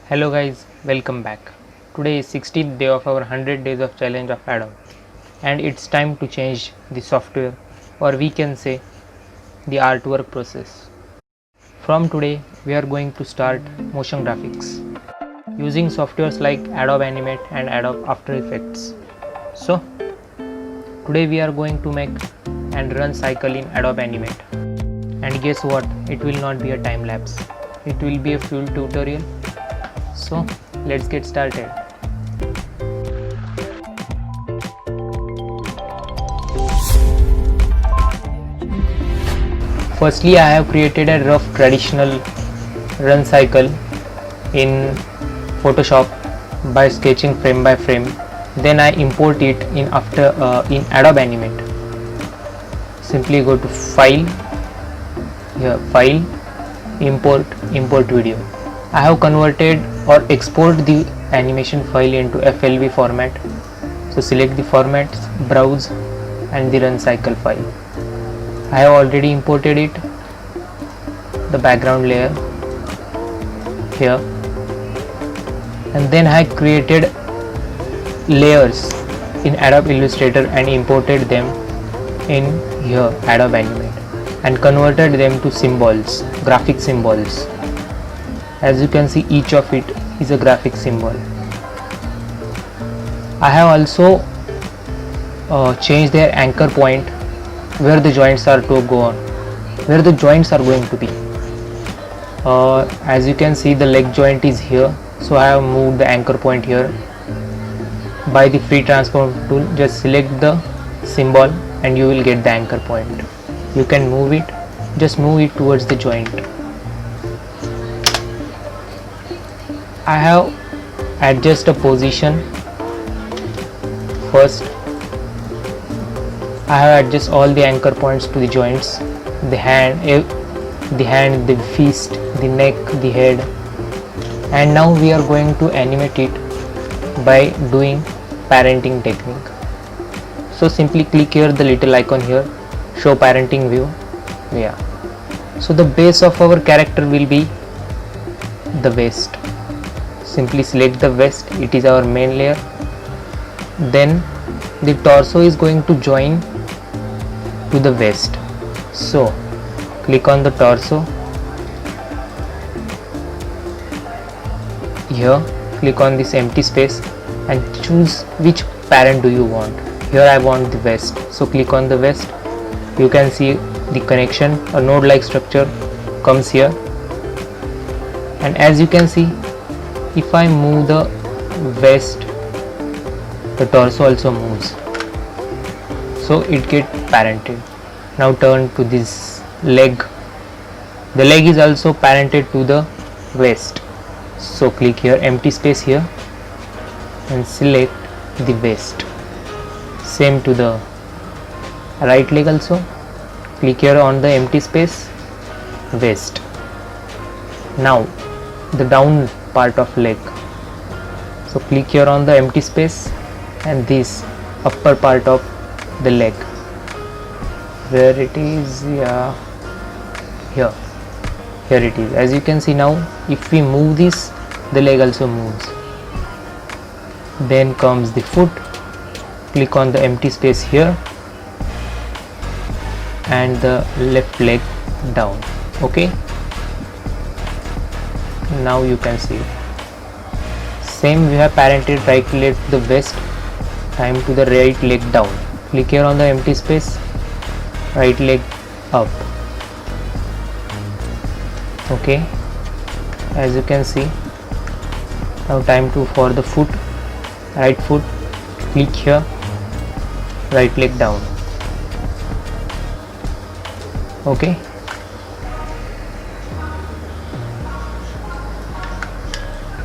Hello guys, welcome back. Today is 16th day of our 100 days of challenge of Adobe, and it's time to change the software, or we can say the artwork process. From today we are going to start motion graphics using softwares like Adobe Animate and Adobe After Effects. So today we are going to make and run cycle in Adobe Animate, and guess what, it will not be a time lapse, it will be a full tutorial. So let's get started. Firstly, I have created a rough traditional run cycle in Photoshop by sketching frame by frame. Then I import it in Adobe Animate. Simply go to File, here File, Import Video. I have converted or export the animation file into FLV format. So select the formats, browse, and the run cycle file. I have already imported it, the background layer here, and then I created layers in Adobe Illustrator and imported them in here Adobe Animate and converted them to symbols, graphic symbols. As you can see, each of it is a graphic symbol. I have also changed their anchor point where the joints are to go on, where the joints are going to be. As you can see, the leg joint is here, so I have moved the anchor point here. By the free transform tool, just select the symbol and you will get the anchor point. You can move it, just move it towards the joint. I have adjust a position first. I have adjust all the anchor points to the joints, the hand, the fist, the neck, the head, and now we are going to animate it by doing parenting technique. So simply click here the little icon here, show parenting view. Yeah. So the base of our character will be the waist. Simply select the waist, it is our main layer. Then the torso is going to join to the waist. So click on the torso. Here click on this empty space and choose which parent do you want. Here I want the waist, so click on the waist. You can see the connection, a node like structure comes here, and as you can see, if I move the waist, the torso also moves, so it gets parented. Now turn to this leg. The leg is also parented to the waist, so click here empty space here and select the waist. Same to the right leg also, click here on the empty space, waist. Now the down part of leg, so click here on the empty space and this upper part of the leg, where it is, yeah, here it is. As you can see, now if we move this, the leg also moves. Then comes the foot, click on the empty space here and the left leg down. Okay, now you can see same we have parented right leg to the waist. Time to the right leg down, click here on the empty space, right leg up. Okay, as you can see, now time to for the foot, right foot, click here, right leg down. Okay,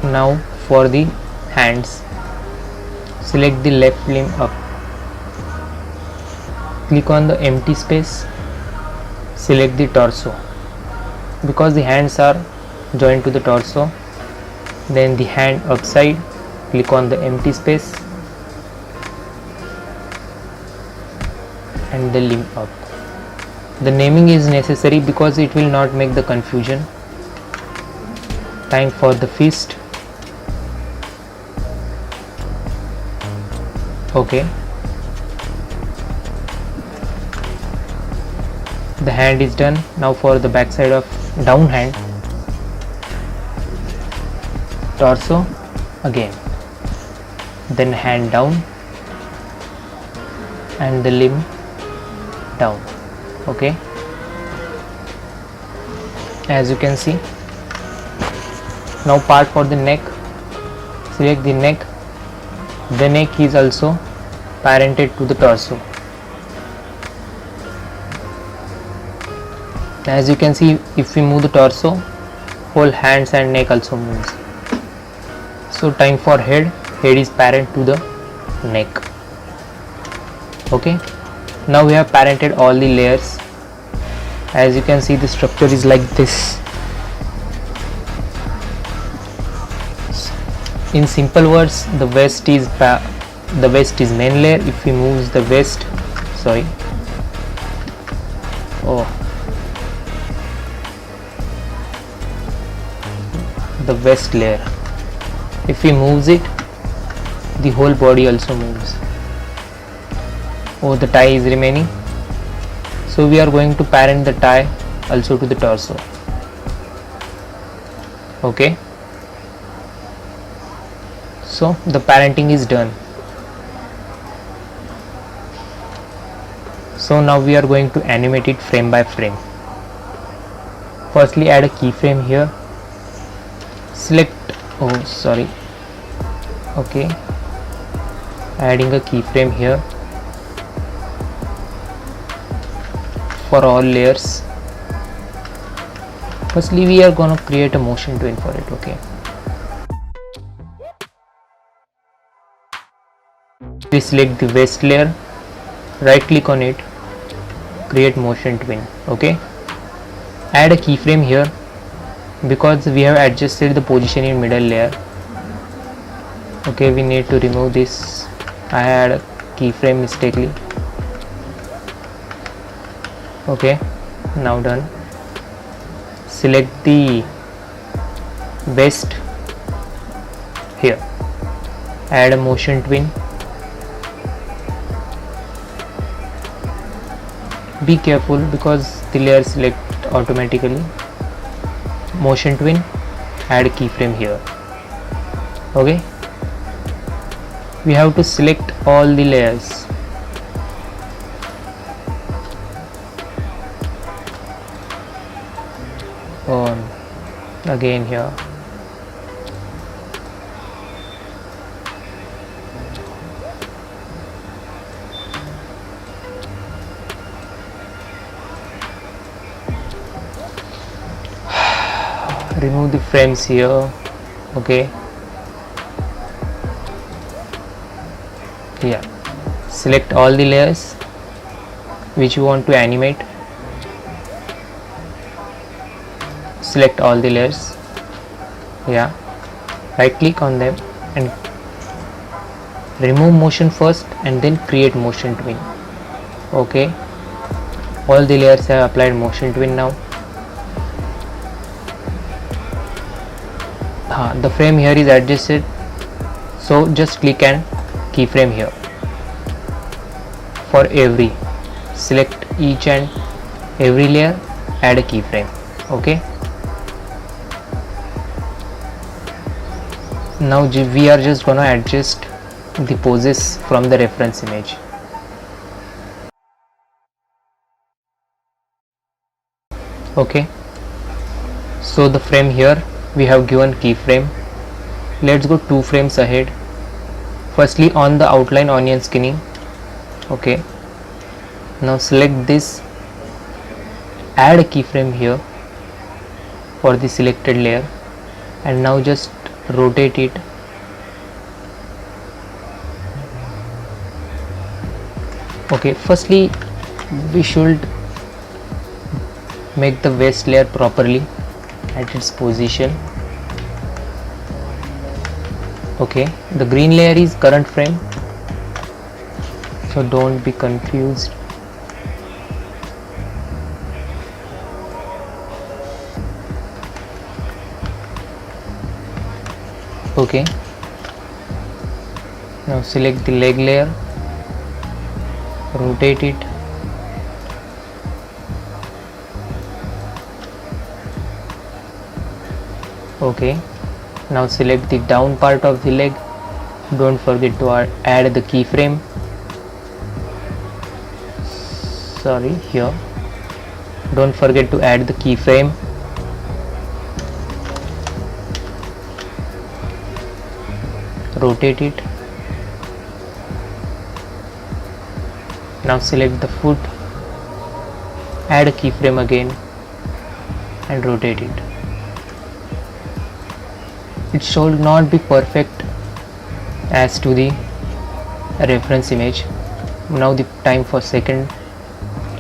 now for the hands, select the left limb up, click on the empty space, select the torso. Because the hands are joined to the torso, then the hand upside, click on the empty space and the limb up. The naming is necessary because it will not make the confusion. Time for the fist, Okay, the hand is done. Now for the back side of down hand, torso again, then hand down and the limb down. Okay, as you can see. Now part for the neck, select the neck. The neck is also parented to the torso. As you can see, if we move the torso, whole hands and neck also moves. So time for head. Head is parent to the neck. Okay, now we have parented all the layers. As you can see, the structure is like this. In simple words, the vest is main layer. If we move the vest, the vest layer. If we move it, the whole body also moves. The tie is remaining. So we are going to parent the tie also to the torso. Okay. So the parenting is done. So now we are going to animate it frame by frame. Firstly, add a keyframe here. Select, okay, adding a keyframe here for all layers. Firstly, we are going to create a motion twin for it. Okay, we select the vest layer, right click on it, create motion twin. Okay, add a keyframe here because we have adjusted the position in middle layer. Okay, we need to remove this. I had a keyframe mistakenly. Okay, now done. Select the vest here, add a motion twin. Be careful because the layer select automatically. Motion twin, add keyframe here. Okay, we have to select all the layers. Again here. Remove the frames here. Okay, yeah, select all the layers which you want to animate. Select all the layers, yeah, right click on them and remove motion first and then create motion twin. Okay, all the layers have applied motion twin now. The frame here is adjusted, so just click and keyframe here. For every, select each and every layer, add a keyframe. Okay, now we are just gonna adjust the poses from the reference image. Okay, so the frame here we have given keyframe. Let's go 2 frames ahead. Firstly, on the outline onion skinning. Okay, now select this, add a keyframe here for the selected layer, and now just rotate it. Okay, firstly we should make the vest layer properly at its position. Okay, the green layer is current frame, so don't be confused. Okay, Now select the leg layer, rotate it, okay. Now select the down part of the leg, don't forget to add the keyframe, sorry, here, don't forget to add the keyframe. Rotate it. Now select the foot, add a keyframe again and rotate it. It should not be perfect as to the reference image. Now the time for second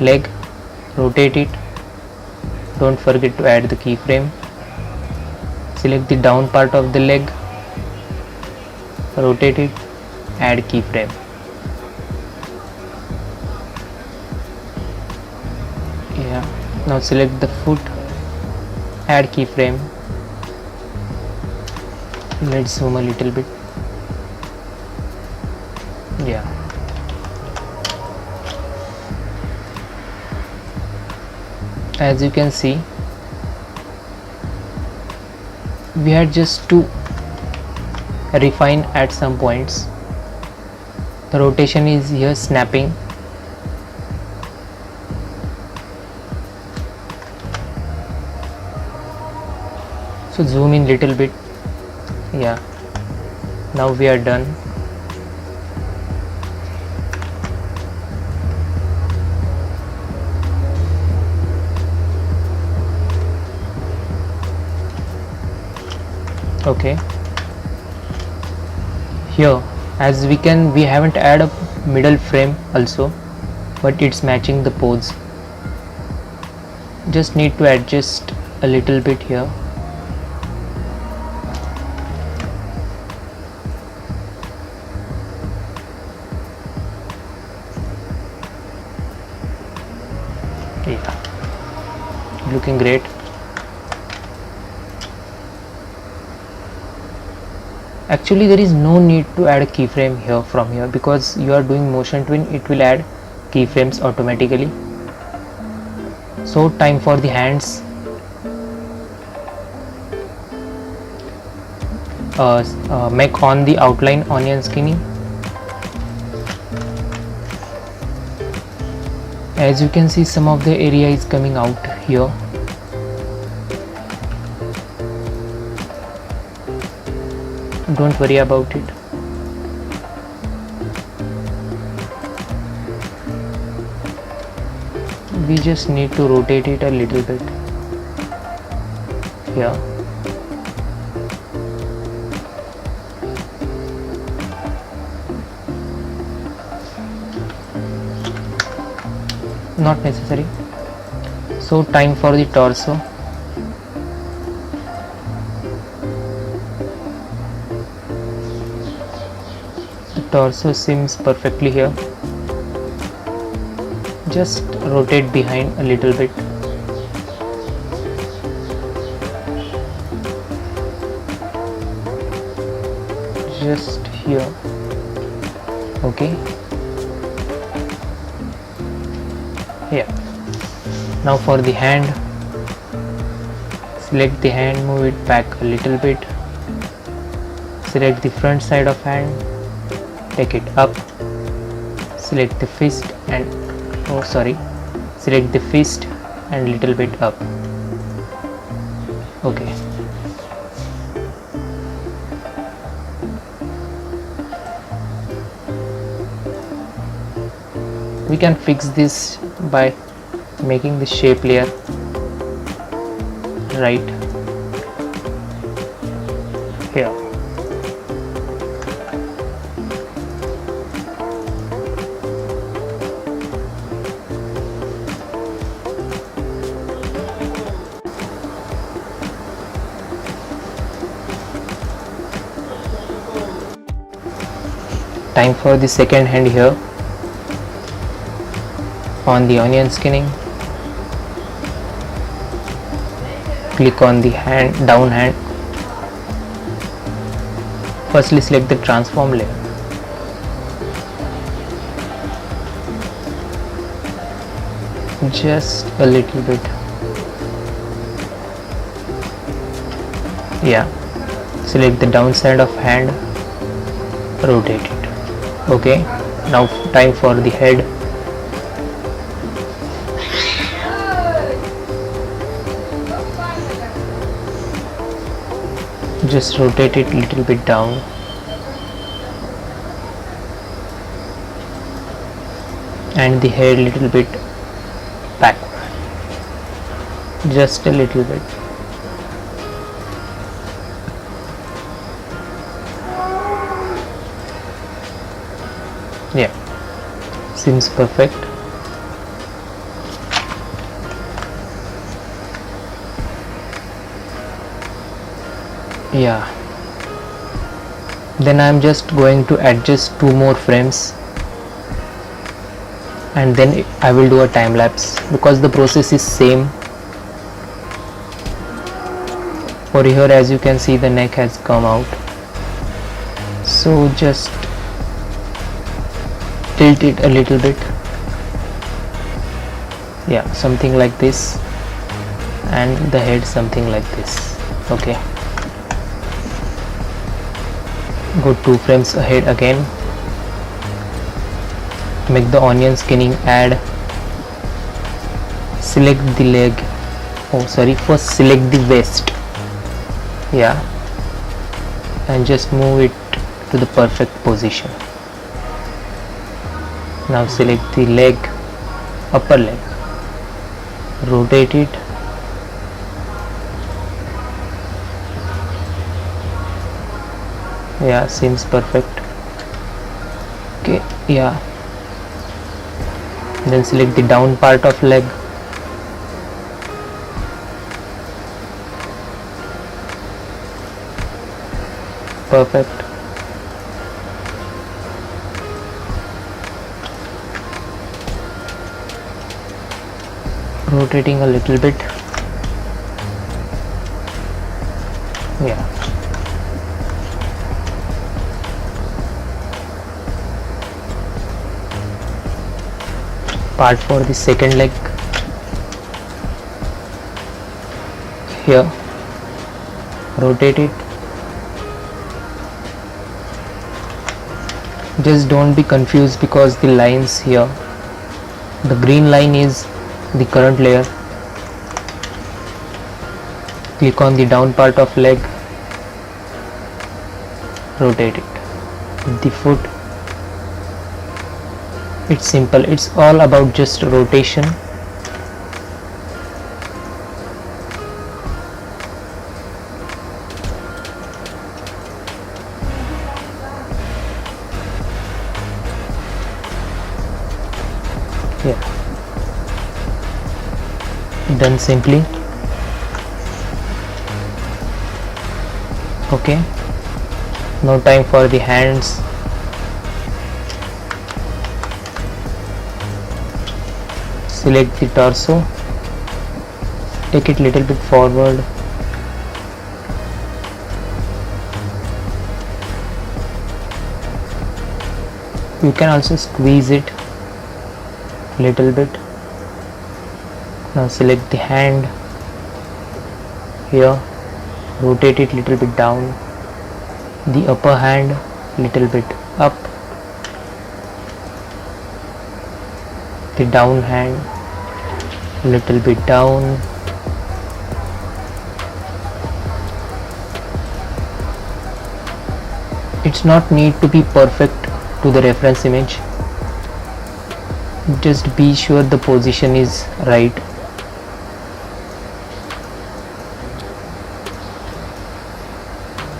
leg, rotate it, don't forget to add the keyframe. Select the down part of the leg, rotate it, add keyframe. Yeah, now select the foot, add keyframe. Let's zoom a little bit. Yeah, as you can see, we had just to refine at some points. The rotation is here snapping. So zoom in little bit. Yeah, now we are done. Okay, here as we haven't added a middle frame also, but it's matching the pose. Just need to adjust a little bit here. Yeah, looking great. Actually there is no need to add a keyframe here from here, because you are doing motion twin, it will add keyframes automatically. So time for the hands. Make on the outline onion skinning. As you can see, some of the area is coming out here. Don't worry about it. We just need to rotate it a little bit here. Not necessary. So time for the torso. The torso seems perfectly here. Just rotate behind a little bit. Just here. Okay. Yeah. Now for the hand, select the hand, move it back a little bit. Select the front side of hand, take it up. Select the fist and select the fist and little bit up. Okay. We can fix this by making the shape layer right here. Time for the second hand here. On the onion skinning, click on the down hand. Firstly select the transform layer, just a little bit. Yeah, select the downside of hand, rotate it. Okay, now time for the head. Just rotate it little bit down. And the head little bit backward, just a little bit. Yeah, seems perfect. Yeah, then I'm just going to adjust 2 more frames and then I will do a time lapse because the process is same. For here, as you can see, the neck has come out, so just tilt it a little bit. Yeah, something like this, and the head something like this. Okay, go 2 frames ahead again, make the onion skinning, add, select the leg, first select the waist. Yeah, and just move it to the perfect position. Now select the leg, upper leg, rotate it, yeah, seems perfect. Okay, yeah, then select the down part of leg, perfect. Rotating a little bit. Yeah, part for the second leg. Here, rotate it. Just don't be confused because the lines here, the green line is the current layer. Click on the down part of leg, rotate it. The foot, it's simple, it's all about just rotation. Yeah, done simply. Okay, now time for the hands. Select the torso, take it little bit forward, you can also squeeze it little bit. Now select the hand here, rotate it little bit down, the upper hand little bit up, the down hand little bit down, it's not need to be perfect to the reference image, just be sure the position is right.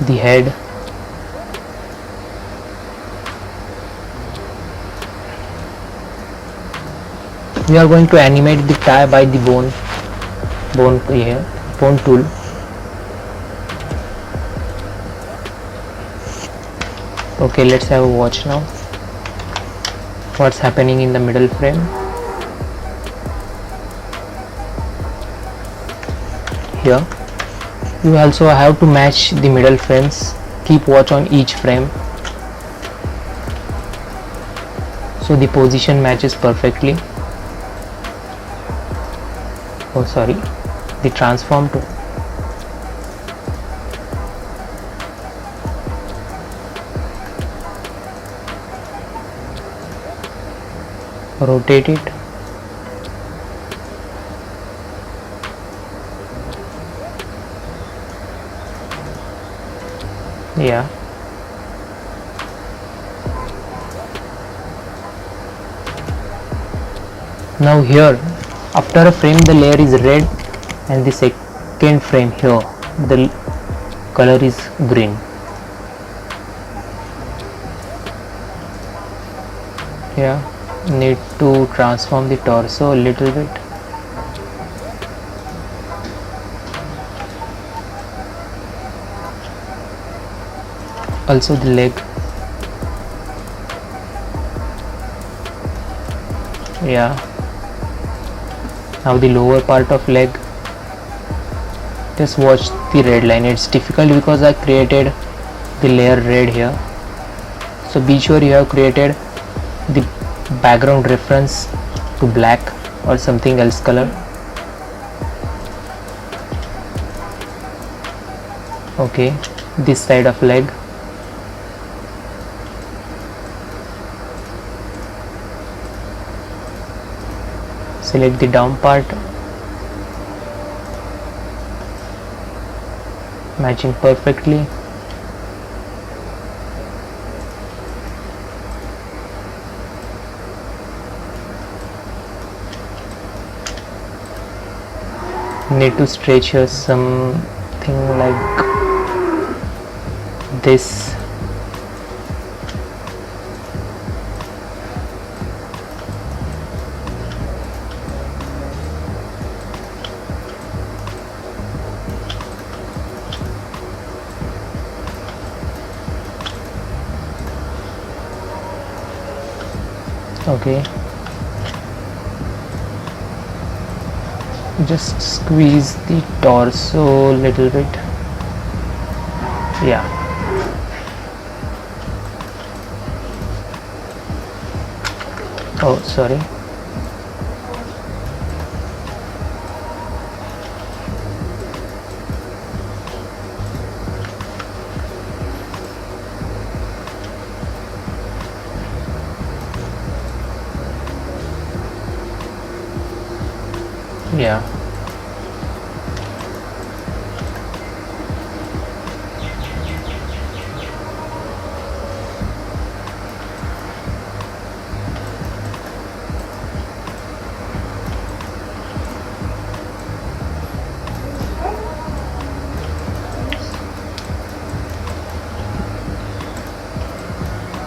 The head, we are going to animate the tie by the bone here, bone tool. Okay, let's have a watch now what's happening in the middle frame. Here you also have to match the middle frames, keep watch on each frame so the position matches perfectly. oh sorry, the transform to rotate it. Yeah, now here after a frame the layer is red and the second frame here the color is green. Yeah, need to transform the torso a little bit. Also the leg. Yeah, now the lower part of leg. Just watch the red line. It's difficult because I created the layer red here, so be sure you have created the background reference to black or something else color. Okay, this side of leg. Select the down part, matching perfectly. Need to stretch here something like this. Okay, just squeeze the torso a little bit. Yeah, oh sorry. Yeah,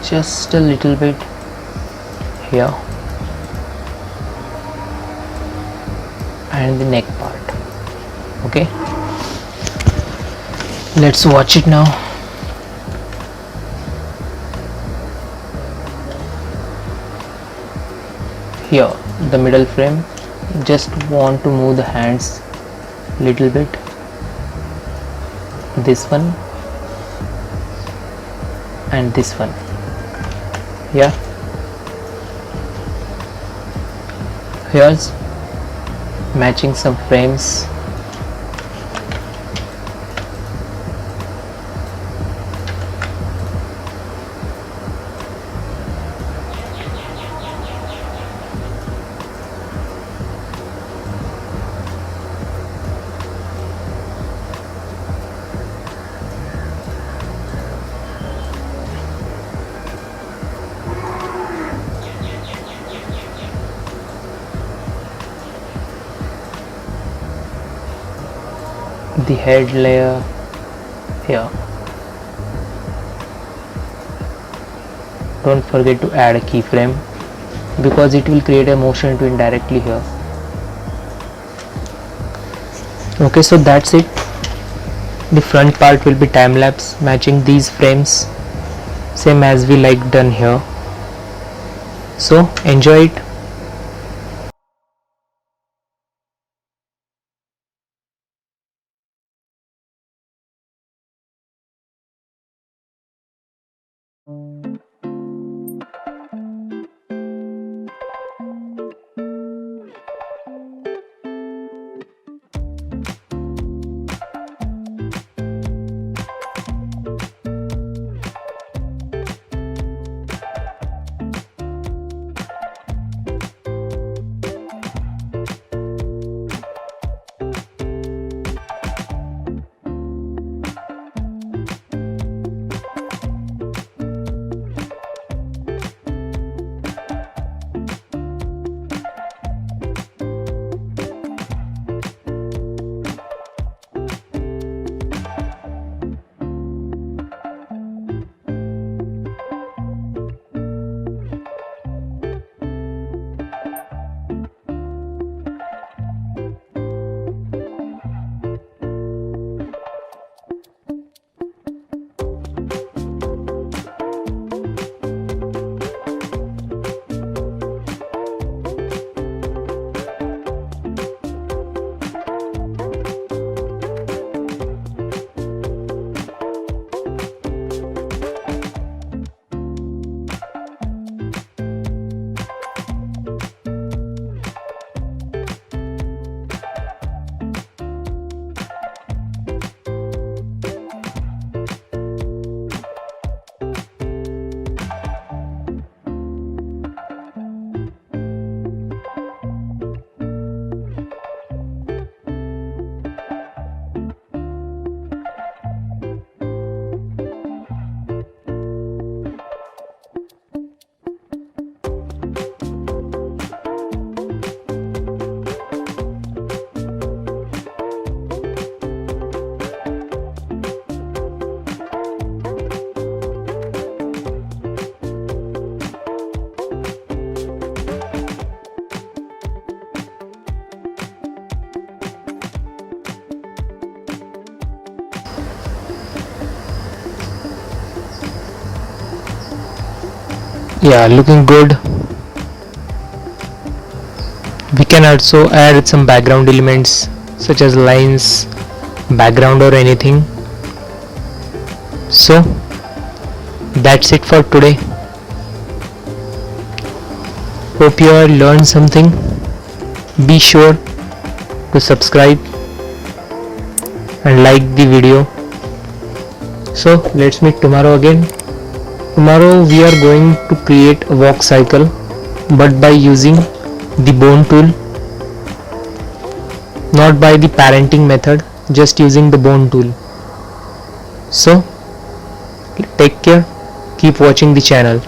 just a little bit here and the neck part. Okay, let's watch it now. Here the middle frame, just want to move the hands little bit. This one and this one. Yeah, here's matching some frames. The head layer here. Don't forget to add a keyframe because it will create a motion twin directly here. Okay, so that's it. The front part will be time lapse matching these frames, same as we like done here. So enjoy it. Yeah, looking good. We can also add some background elements such as lines, background or anything. So that's it for today. Hope you all learned something. Be sure to subscribe and like the video. So let's meet tomorrow again. Tomorrow we are going to create a walk cycle, but by using the bone tool, not by the parenting method, just using the bone tool. So take care, keep watching the channel.